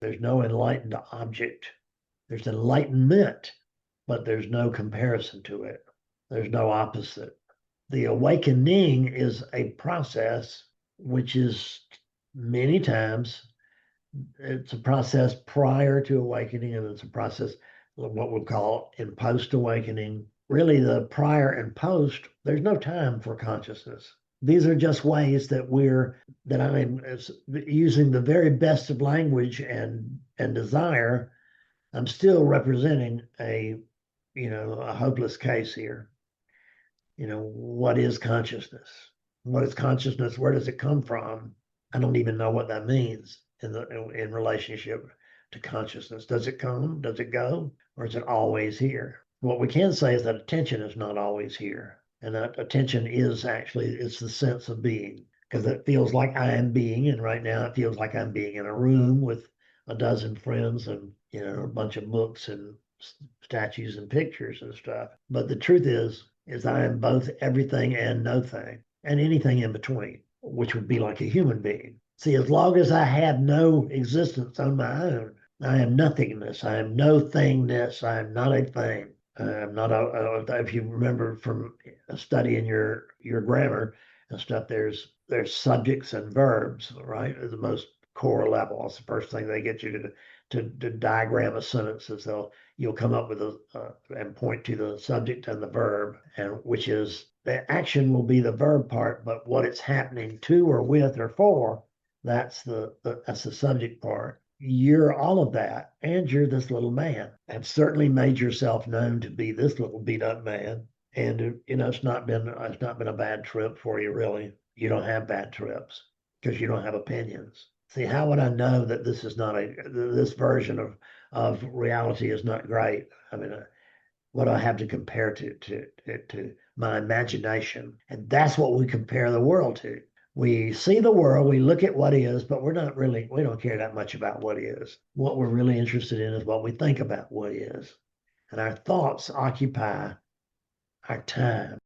There's no enlightened object. There's enlightenment, but there's no comparison to it. There's no opposite. The awakening is a process which is many times, it's a process prior to awakening, and it's a process what we'll call in post awakening. Really, the prior and post, there's no time for consciousness. These are just ways that I'm using the very best of language and desire. I'm still representing a hopeless case here. What is consciousness? What is consciousness? Where does it come from? I don't even know what that means in relationship to consciousness. Does it come? Does it go? Or is it always here? What we can say is that attention is not always here. And that attention it's the sense of being. Because it feels like I am being, and right now it feels like I'm being in a room with a dozen friends and a bunch of books and statues and pictures and stuff. But the truth is I am both everything and no thing, and anything in between, which would be like a human being. See, as long as I have no existence on my own, I am nothingness. I am no thingness. I am not a thing. I'm not if you remember from studying your grammar and stuff, there's subjects and verbs, right? At the most core level. That's the first thing they get you to diagram a sentence, as you'll come up with and point to the subject and the verb, and which is the action will be the verb part, but what it's happening to or with or for, that's the subject part. You're all of that, and you're this little man. Have certainly made yourself known to be this little beat up man, and it's not been a bad trip for you, really. You don't have bad trips because you don't have opinions. See, how would I know that this version of reality is not great? I mean, what do I have to compare to my imagination? And that's what we compare the world to. We see the world, we look at what is, but we don't care that much about what is. What we're really interested in is what we think about what is. And our thoughts occupy our time.